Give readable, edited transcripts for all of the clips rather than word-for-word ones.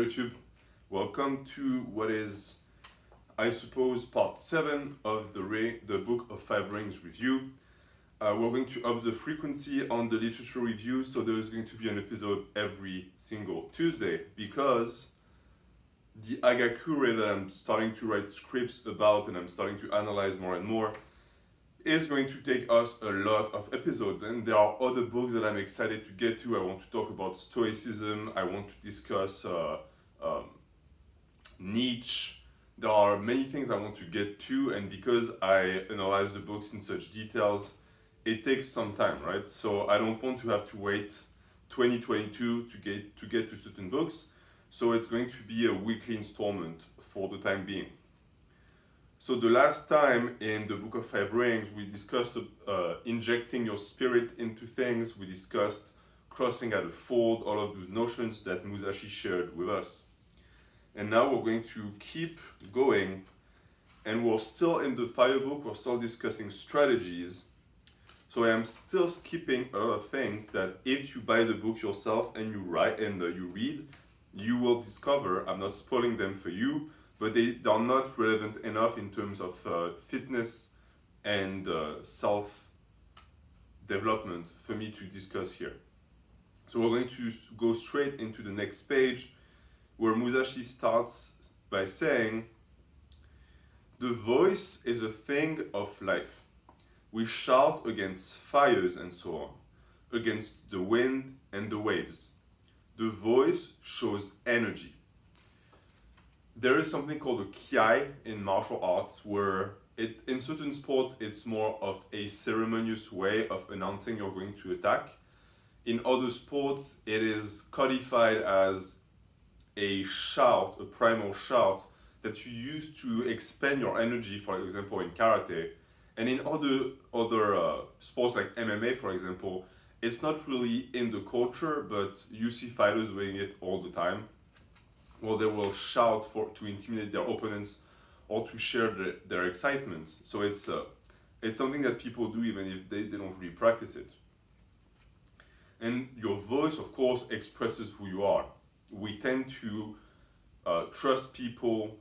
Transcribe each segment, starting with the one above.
YouTube. Welcome to what is, I suppose, part 7 of the Book of Five Rings review. We're going to up the frequency on the literature review, so there's going to be an episode every single Tuesday because the Agakure that I'm starting to write scripts about and I'm starting to analyze more and more is going to take us a lot of episodes, and there are other books that I'm excited to get to. I want to talk about Stoicism, I want to discuss Nietzsche. There are many things I want to get to, and because I analyze the books in such details, it takes some time, right? So I don't want to have to wait 2022 to get to certain books, so it's going to be a weekly installment for the time being. So the last time in the Book of Five Rings, we discussed injecting your spirit into things. We discussed crossing at a ford, all of those notions that Musashi shared with us. And now we're going to keep going, and we're still in the Fire book, we're still discussing strategies. So I am still skipping a lot of things that if you buy the book yourself and you write and you read, you will discover. I'm not spoiling them for you, but they are not relevant enough in terms of fitness and self-development for me to discuss here. So we're going to go straight into the next page, where Musashi starts by saying, "The voice is a thing of life. We shout against fires and so on, against the wind and the waves. The voice shows energy." There is something called a kiai in martial arts, where in certain sports it's more of a ceremonious way of announcing you're going to attack. In other sports it is codified as a shout, a primal shout that you use to expend your energy, for example in karate. And in other sports like MMA, for example, it's not really in the culture, but you see fighters doing it all the time. Well, they will shout to intimidate their opponents or to share their excitement. So it's something that people do even if they don't really practice it. And your voice, of course, expresses who you are. We tend to trust people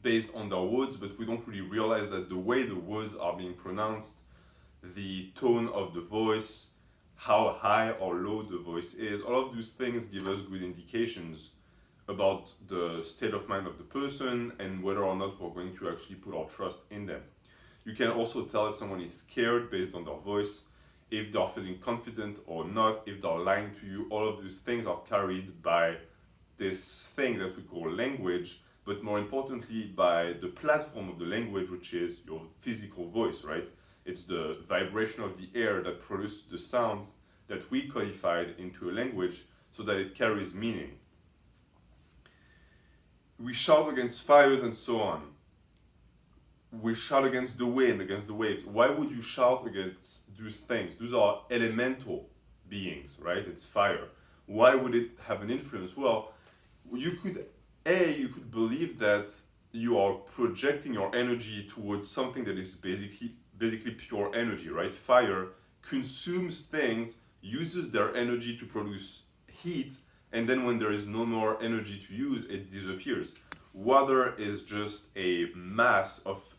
based on their words, but we don't really realize that the way the words are being pronounced, the tone of the voice, how high or low the voice is, all of those things give us good indications about the state of mind of the person and whether or not we're going to actually put our trust in them. You can also tell if someone is scared based on their voice, if they're feeling confident or not, if they're lying to you. All of these things are carried by this thing that we call language, but more importantly by the platform of the language, which is your physical voice, right? It's the vibration of the air that produces the sounds that we codified into a language so that it carries meaning. We shout against fires and so on. We shout against the wind, against the waves. Why would you shout against those things? Those are elemental beings, right? It's fire. Why would it have an influence? Well, you could believe that you are projecting your energy towards something that is basically pure energy, right? Fire consumes things, uses their energy to produce heat, and then when there is no more energy to use, it disappears. Water is just a mass of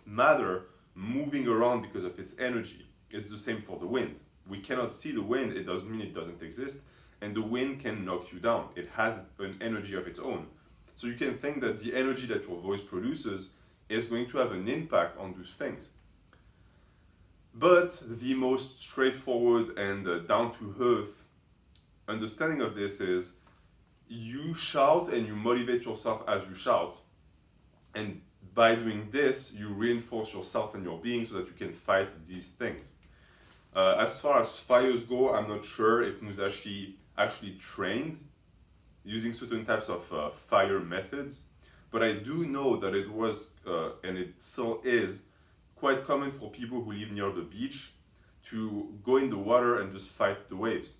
matter moving around because of its energy. It's the same for the wind. We cannot see the wind, it doesn't mean it doesn't exist, and the wind can knock you down. It has an energy of its own. So you can think that the energy that your voice produces is going to have an impact on those things. But the most straightforward and down-to-earth understanding of this is you shout and you motivate yourself as you shout, and by doing this you reinforce yourself and your being so that you can fight these things. As far as fires go, I'm not sure if Musashi actually trained using certain types of fire methods, but I do know that it was and it still is quite common for people who live near the beach to go in the water and just fight the waves.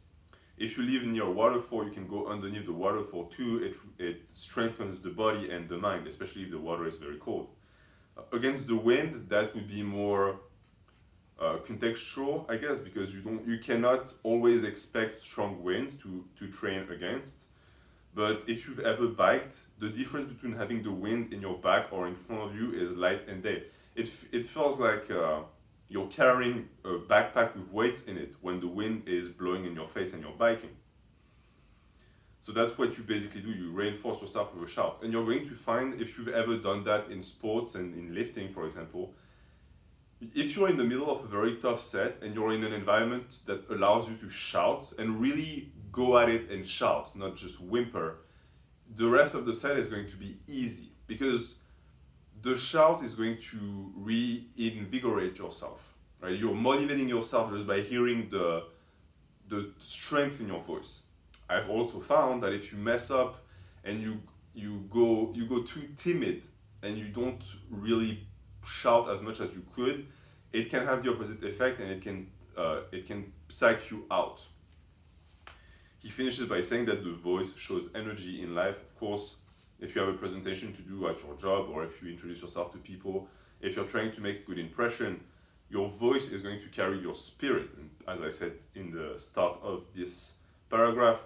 If you live near a waterfall, you can go underneath the waterfall too. It strengthens the body and the mind, especially if the water is very cold. Against the wind, that would be more contextual, I guess, because you cannot always expect strong winds to train against. But if you've ever biked, the difference between having the wind in your back or in front of you is light and day. It feels like you're carrying a backpack with weights in it when the wind is blowing in your face and you're biking. So that's what you basically do. You reinforce yourself with a shout. And you're going to find, if you've ever done that in sports and in lifting, for example, if you're in the middle of a very tough set and you're in an environment that allows you to shout and really go at it and shout, not just whimper, the rest of the set is going to be easy because the shout is going to reinvigorate yourself. Right? You're motivating yourself just by hearing the strength in your voice. I've also found that if you mess up and you go too timid and you don't really shout as much as you could, it can have the opposite effect and it can psych you out. He finishes by saying that the voice shows energy in life. Of course, if you have a presentation to do at your job or if you introduce yourself to people, if you're trying to make a good impression, your voice is going to carry your spirit. And as I said in the start of this paragraph,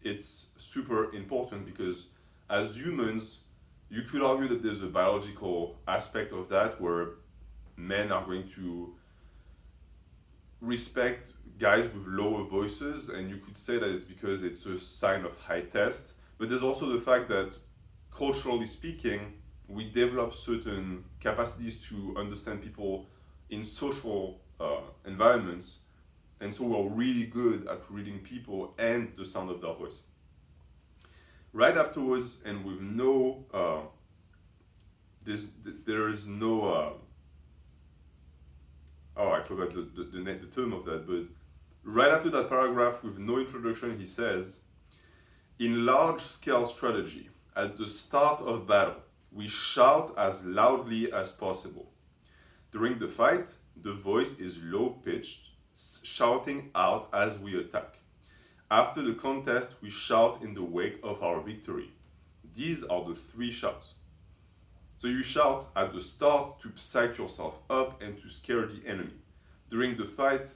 it's super important because as humans, you could argue that there's a biological aspect of that where men are going to respect guys with lower voices, and you could say that it's because it's a sign of high test. But there's also the fact that culturally speaking, we develop certain capacities to understand people in social environments, and so we're really good at reading people and the sound of their voice. Right afterwards, and with no there is no I forgot the term of that, but right after that paragraph with no introduction, he says, in large-scale strategy, at the start of battle, we shout as loudly as possible. During the fight, the voice is low-pitched, shouting out as we attack. After the contest, we shout in the wake of our victory. These are the three shouts. So you shout at the start to psych yourself up and to scare the enemy. During the fight,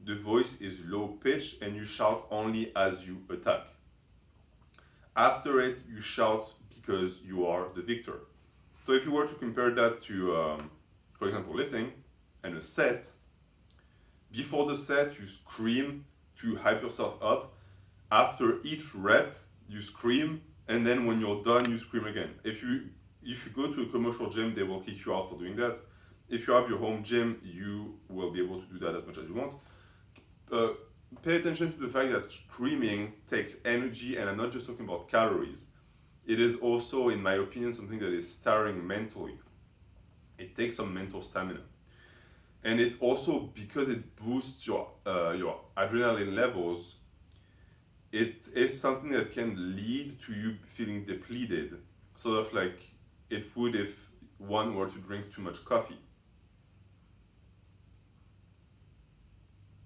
the voice is low-pitched and you shout only as you attack. After it, you shout because you are the victor. So if you were to compare that to, for example, lifting and a set, before the set, you scream to hype yourself up. After each rep, you scream, and then when you're done, you scream again. If you go to a commercial gym, they will kick you out for doing that. If you have your home gym, you will be able to do that as much as you want. Pay attention to the fact that screaming takes energy, and I'm not just talking about calories. It is also, in my opinion, something that is tiring mentally. It takes some mental stamina. And it also, because it boosts your adrenaline levels, it is something that can lead to you feeling depleted, sort of like it would if one were to drink too much coffee.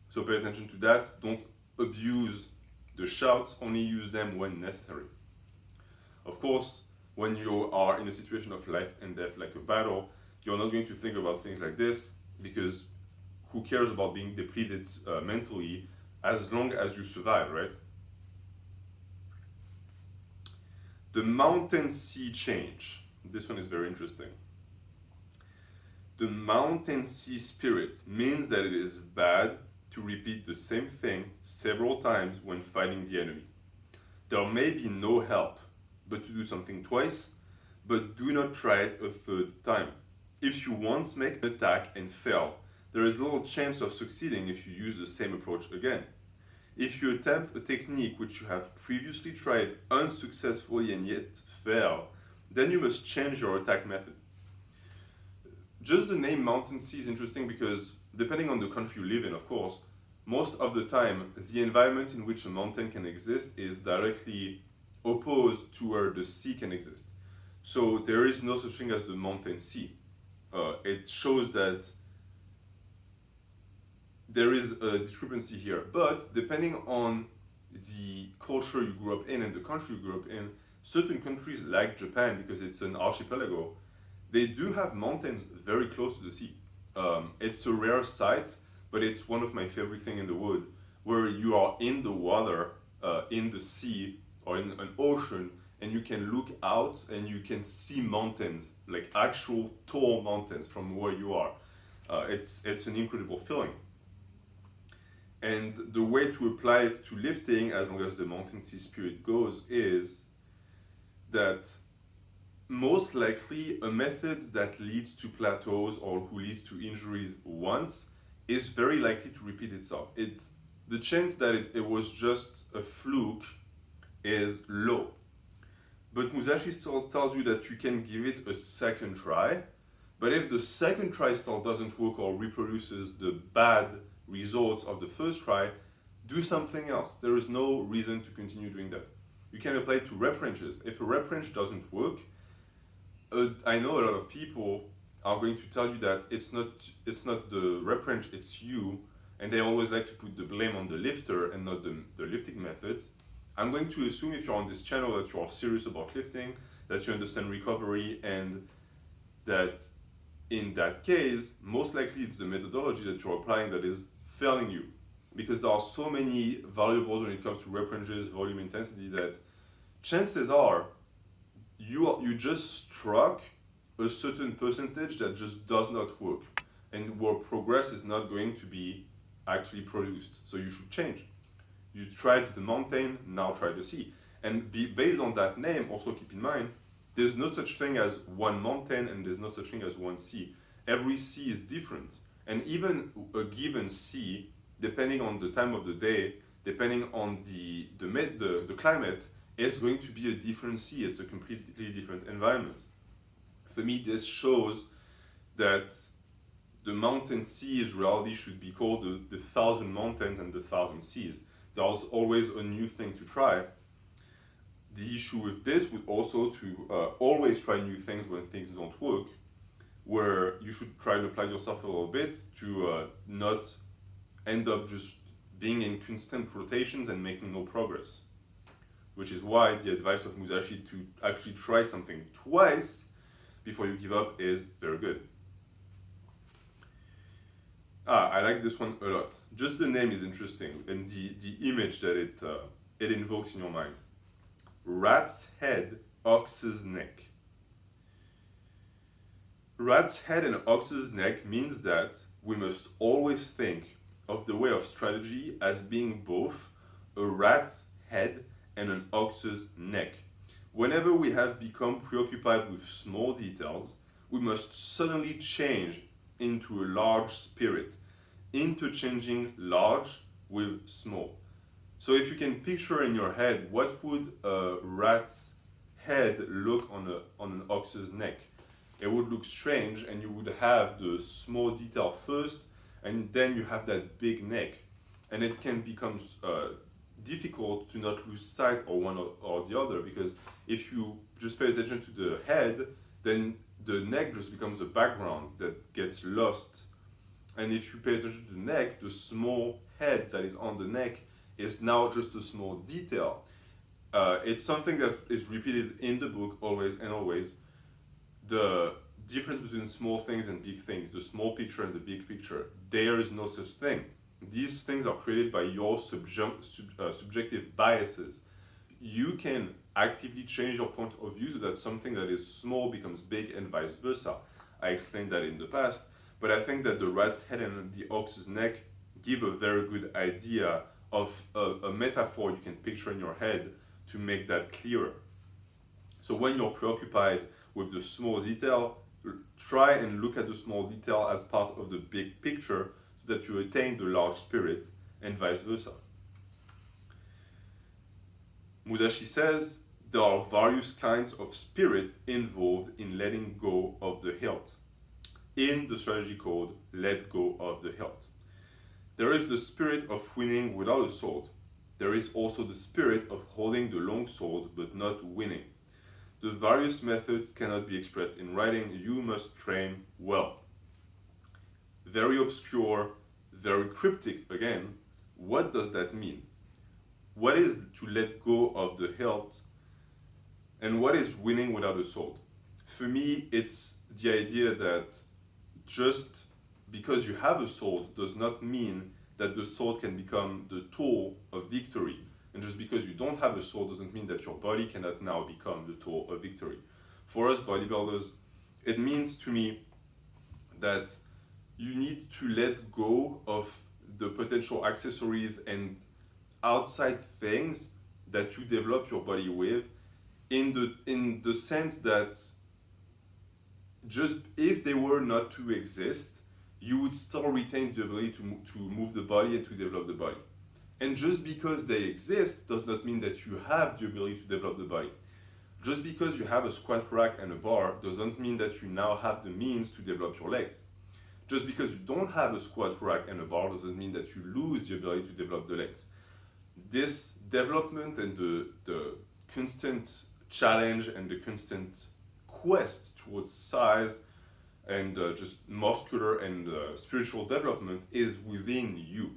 So pay attention to that. Don't abuse the shouts, only use them when necessary. Of course, when you are in a situation of life and death like a battle, you're not going to think about things like this because who cares about being depleted mentally as long as you survive, right? The mountain sea change. This one is very interesting. The mountain sea spirit means that it is bad to repeat the same thing several times when fighting the enemy. There may be no help but to do something twice, but do not try it a third time. If you once make an attack and fail, there is little chance of succeeding if you use the same approach again. If you attempt a technique which you have previously tried unsuccessfully and yet fail, then you must change your attack method. Just the name mountain sea is interesting because depending on the country you live in, of course, most of the time the environment in which a mountain can exist is directly opposed to where the sea can exist. So there is no such thing as the mountain sea. It shows that there is a discrepancy here, but depending on the culture you grew up in and the country you grew up in, certain countries like Japan, because it's an archipelago, they do have mountains very close to the sea. It's a rare sight, but it's one of my favorite things in the world, where you are in the water, in the sea, or in an ocean, and you can look out and you can see mountains, like actual tall mountains from where you are. It's an incredible feeling. And the way to apply it to lifting, as long as the mountain sea spirit goes, is that most likely a method that leads to plateaus or who leads to injuries once is very likely to repeat itself. The chance that it was just a fluke is low. But Musashi still tells you that you can give it a second try. But if the second try still doesn't work or reproduces the bad results of the first try, do something else. There is no reason to continue doing that. You can apply it to rep ranges. If a rep range doesn't work, I know a lot of people are going to tell you that it's not the rep range, it's you, and they always like to put the blame on the lifter and not the lifting methods. I'm going to assume if you're on this channel that you are serious about lifting, that you understand recovery, and that in that case, most likely it's the methodology that you're applying that is failing you. Because there are so many variables when it comes to rep ranges, volume, intensity, that chances are you just struck a certain percentage that just does not work, and where progress is not going to be actually produced. So you should change. You tried the mountain, now try the sea. And based on that name, also keep in mind, there's no such thing as one mountain and there's no such thing as one sea. Every sea is different. And even a given sea, depending on the time of the day, depending on the climate, is going to be a different sea. It's a completely different environment. For me, this shows that the mountain seas reality should be called the 1,000 mountains and the 1,000 seas. There's always a new thing to try. The issue with this would also to always try new things when things don't work, where you should try to apply yourself a little bit to not end up just being in constant rotations and making no progress. Which is why the advice of Musashi to actually try something twice before you give up is very good. I like this one a lot. Just the name is interesting, and the image that it invokes in your mind. Rat's head, ox's neck. Rat's head and ox's neck means that we must always think of the way of strategy as being both a rat's head and an ox's neck. Whenever we have become preoccupied with small details, we must suddenly change into a large spirit, interchanging large with small. So if you can picture in your head, what would a rat's head look on an ox's neck? It would look strange, and you would have the small detail first, and then you have that big neck. And it can become difficult to not lose sight of one or the other, because if you just pay attention to the head, then the neck just becomes a background that gets lost. And if you pay attention to the neck, the small head that is on the neck is now just a small detail. It's something that is repeated in the book always and always. The difference between small things and big things, the small picture and the big picture, there is no such thing. These things are created by your subjective biases. You can actively change your point of view so that something that is small becomes big and vice versa. I explained that in the past, but I think that the rat's head and the ox's neck give a very good idea of a metaphor you can picture in your head to make that clearer. So when you're preoccupied with the small detail, try and look at the small detail as part of the big picture so that you attain the large spirit and vice versa. Musashi says there are various kinds of spirit involved in letting go of the hilt, in the strategy called Let Go of the Hilt. There is the spirit of winning without a sword. There is also the spirit of holding the long sword but not winning. The various methods cannot be expressed in writing. You must train well. Very obscure, very cryptic again. What does that mean? What is to let go of the hilt? And what is winning without a sword? For me, it's the idea that just because you have a sword does not mean that the sword can become the tool of victory. And just because you don't have a soul doesn't mean that your body cannot now become the tool of victory. For us bodybuilders, it means to me that you need to let go of the potential accessories and outside things that you develop your body with, in the sense that just if they were not to exist, you would still retain the ability to move the body and to develop the body. And just because they exist does not mean that you have the ability to develop the body. Just because you have a squat rack and a bar doesn't mean that you now have the means to develop your legs. Just because you don't have a squat rack and a bar doesn't mean that you lose the ability to develop the legs. This development and the constant challenge and the constant quest towards size and just muscular and spiritual development is within you.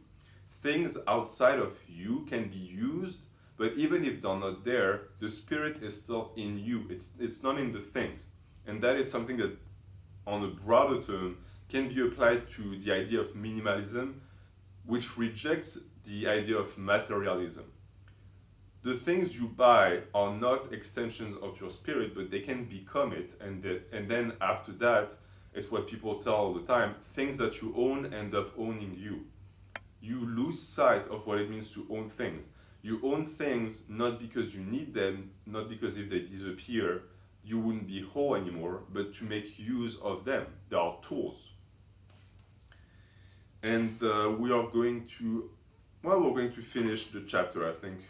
Things outside of you can be used, but even if they're not there, the spirit is still in you. It's not in the things. And that is something that, on a broader term, can be applied to the idea of minimalism, which rejects the idea of materialism. The things you buy are not extensions of your spirit, but they can become it. And then after that, it's what people tell all the time, things that you own end up owning you. You lose sight of what it means to own things. You own things not because you need them, not because if they disappear, you wouldn't be whole anymore, but to make use of them. They are tools. And we're going to finish the chapter, I think.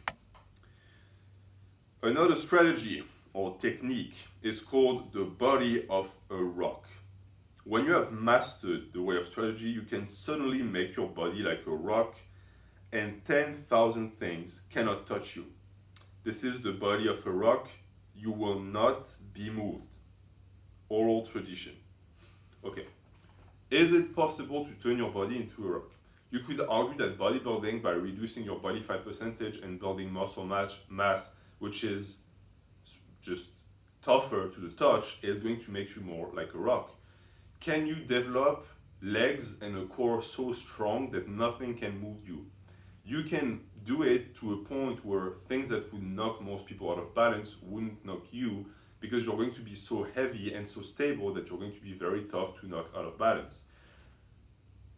Another strategy or technique is called the body of a rock. When you have mastered the way of strategy, you can suddenly make your body like a rock, and 10,000 things cannot touch you. This is the body of a rock. You will not be moved. Oral tradition. Okay. Is it possible to turn your body into a rock? You could argue that bodybuilding, by reducing your body fat percentage and building muscle mass, which is just tougher to the touch, is going to make you more like a rock. Can you develop legs and a core so strong that nothing can move you? You can do it to a point where things that would knock most people out of balance wouldn't knock you, because you're going to be so heavy and so stable that you're going to be very tough to knock out of balance.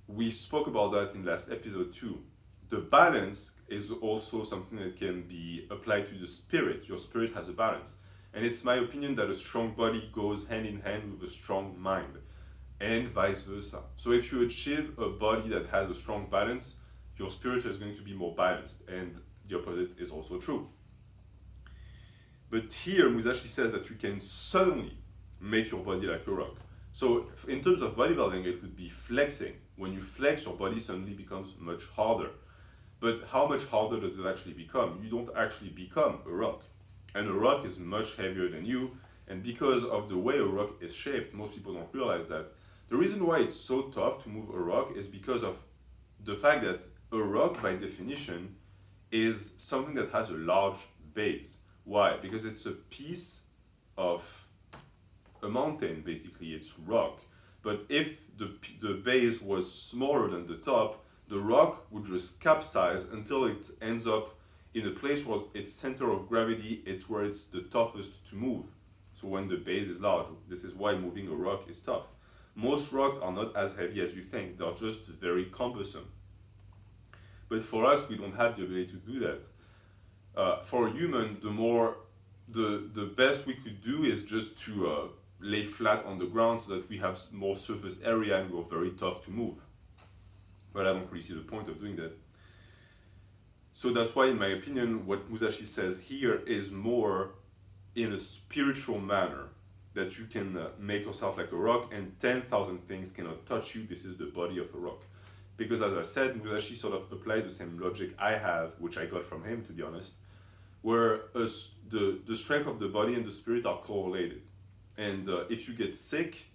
We spoke about that in last episode too. The balance is also something that can be applied to the spirit. Your spirit has a balance. And it's my opinion that a strong body goes hand in hand with a strong mind, and vice versa. So if you achieve a body that has a strong balance, your spirit is going to be more balanced, and the opposite is also true. But here Musashi says that you can suddenly make your body like a rock. So in terms of bodybuilding, it would be flexing. When you flex, your body suddenly becomes much harder. But how much harder does it actually become? You don't actually become a rock. And a rock is much heavier than you, and because of the way a rock is shaped, most people don't realize that. The reason why it's so tough to move a rock is because of the fact that a rock, by definition, is something that has a large base. Why? Because it's a piece of a mountain, basically. It's rock. But if the base was smaller than the top, the rock would just capsize until it ends up in a place where its center of gravity is where it's the toughest to move. So when the base is large, this is why moving a rock is tough. Most rocks are not as heavy as you think. They're just very cumbersome. But for us, we don't have the ability to do that. For a human, the best we could do is just to lay flat on the ground so that we have more surface area and we're very tough to move. But I don't really see the point of doing that. So that's why, in my opinion, what Musashi says here is more in a spiritual manner, that you can make yourself like a rock and 10,000 things cannot touch you. This is the body of a rock. Because as I said, Musashi sort of applies the same logic I have, which I got from him, to be honest, where the strength of the body and the spirit are correlated. And if you get sick,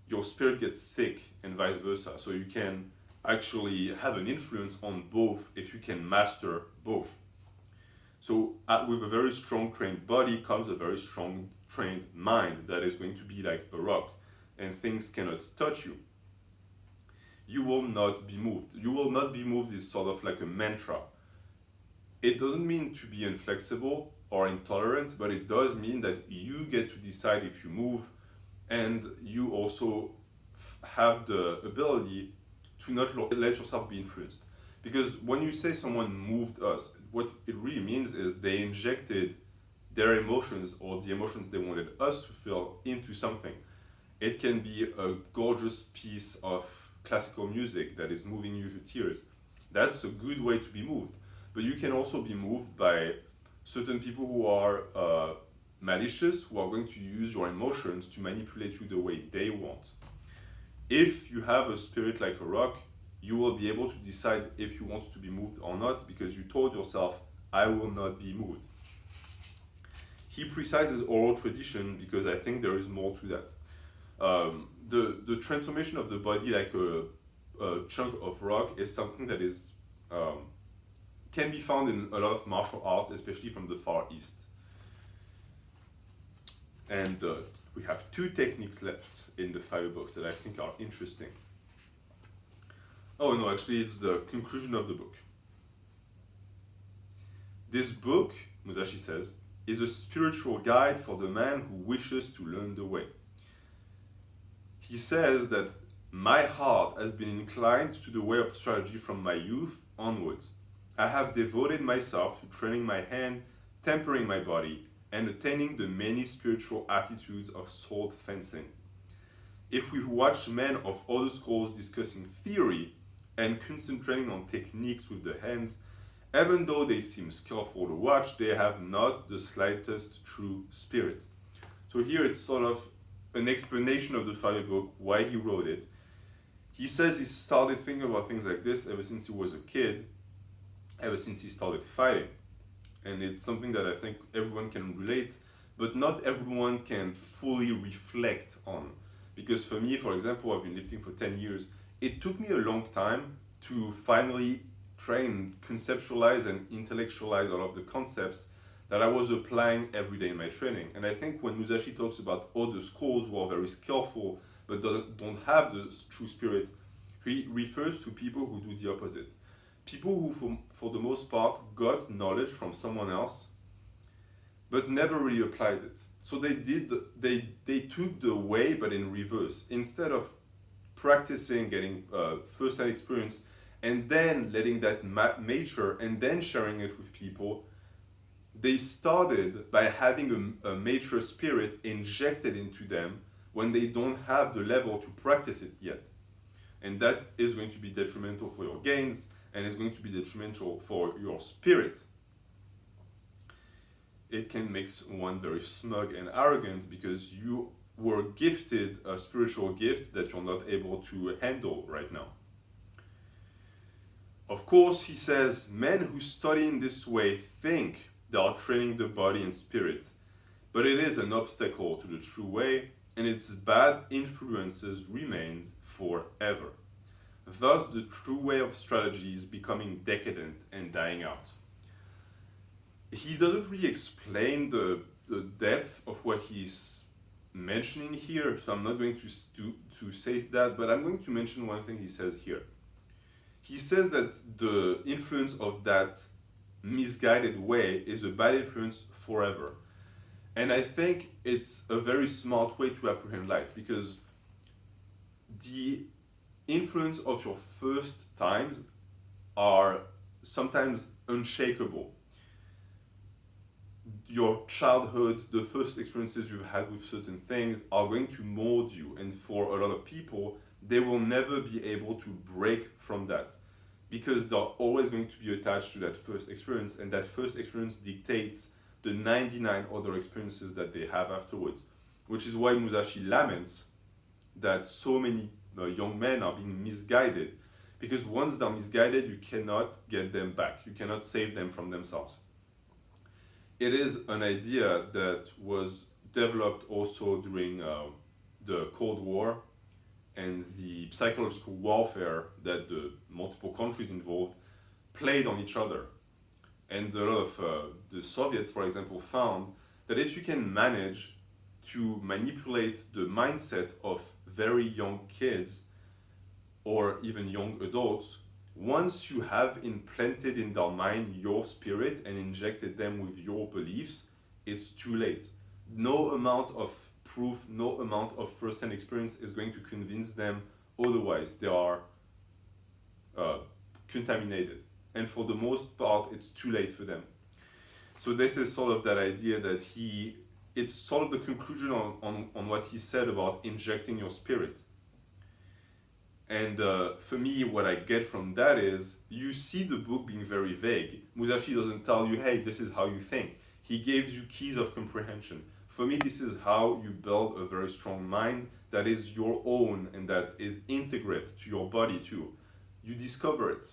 your spirit gets sick and vice versa. So you can actually have an influence on both if you can master both. So with a very strong trained body comes a very strong trained mind that is going to be like a rock, and things cannot touch you. You will not be moved. You will not be moved is sort of like a mantra. It doesn't mean to be inflexible or intolerant, but it does mean that you get to decide if you move, and you also have the ability to not let yourself be influenced. Because when you say someone moved us, what it really means is they injected their emotions or the emotions they wanted us to feel into something. It can be a gorgeous piece of classical music that is moving you to tears. That's a good way to be moved. But you can also be moved by certain people who are malicious, who are going to use your emotions to manipulate you the way they want. If you have a spirit like a rock, you will be able to decide if you want to be moved or not, because you told yourself, I will not be moved. He precises oral tradition because I think there is more to that. The transformation of the body like a chunk of rock is something that is can be found in a lot of martial arts, especially from the Far East. And we have two techniques left in the firebox that I think are interesting. Oh no, actually it's the conclusion of the book. This book, Musashi says, is a spiritual guide for the man who wishes to learn the way. He says that my heart has been inclined to the way of strategy from my youth onwards. I have devoted myself to training my hand, tempering my body, and attaining the many spiritual attitudes of sword fencing. If we watch men of other schools discussing theory and concentrating on techniques with the hands, even though they seem skillful to watch, they have not the slightest true spirit. So here it's sort of an explanation of the fire book, why he wrote it. He says he started thinking about things like this ever since he was a kid, ever since he started fighting. And it's something that I think everyone can relate, but not everyone can fully reflect on. Because for me, for example, I've been lifting for 10 years. It took me a long time to finally try and conceptualize and intellectualize all of the concepts that I was applying every day in my training. And I think when Musashi talks about other schools who are very skillful but don't have the true spirit, he refers to people who do the opposite. People who, for the most part, got knowledge from someone else, but never really applied it. So they took the way, but in reverse. Instead of practicing, getting first-hand experience, and then letting that mature, and then sharing it with people, they started by having a mature spirit injected into them when they don't have the level to practice it yet. And that is going to be detrimental for your gains, and it's going to be detrimental for your spirit. It can make one very smug and arrogant because you were gifted a spiritual gift that you're not able to handle right now. Of course, he says, men who study in this way think they are training the body and spirit, but it is an obstacle to the true way, and its bad influences remain forever. Thus, the true way of strategy is becoming decadent and dying out. He doesn't really explain the depth of what he's mentioning here, so I'm not going to say that, but I'm going to mention one thing he says here. He says that the influence of that misguided way is a bad influence forever. And I think it's a very smart way to apprehend life, because the influence of your first times are sometimes unshakable. Your childhood, the first experiences you've had with certain things are going to mold you, and for a lot of people, they will never be able to break from that because they're always going to be attached to that first experience, and that first experience dictates the 99 other experiences that they have afterwards, which is why Musashi laments that so many young men are being misguided, because once they're misguided, you cannot get them back. You cannot save them from themselves. It is an idea that was developed also during the Cold War and the psychological warfare that the multiple countries involved played on each other. And a lot of the Soviets, for example, found that if you can manage to manipulate the mindset of very young kids or even young adults, once you have implanted in their mind your spirit and injected them with your beliefs, it's too late. No amount of proof, no amount of first-hand experience is going to convince them otherwise. They are contaminated. And for the most part, it's too late for them. So this is sort of that idea that it's sort of the conclusion on what he said about injecting your spirit. And for me, what I get from that is, you see the book being very vague. Musashi doesn't tell you, hey, this is how you think. He gives you keys of comprehension. For me, this is how you build a very strong mind that is your own and that is integrate to your body too. You discover it.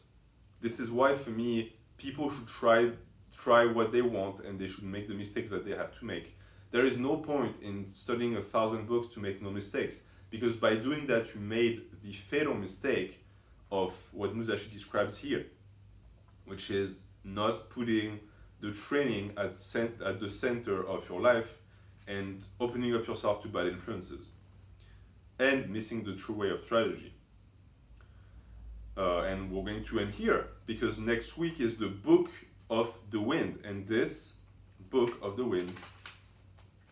This is why, for me, people should try what they want, and they should make the mistakes that they have to make. There is no point in studying 1,000 books to make no mistakes, because by doing that you made the fatal mistake of what Musashi describes here, which is not putting the training at the center of your life and opening up yourself to bad influences and missing the true way of strategy. And we're going to end here, because next week is the Book of the Wind, and this Book of the Wind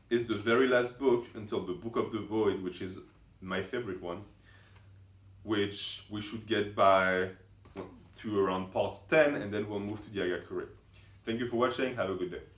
is the very last book until the Book of the Void, which is my favorite one, which we should get to around part 10, and then we'll move to the Agakure. Thank you for watching. Have a good day.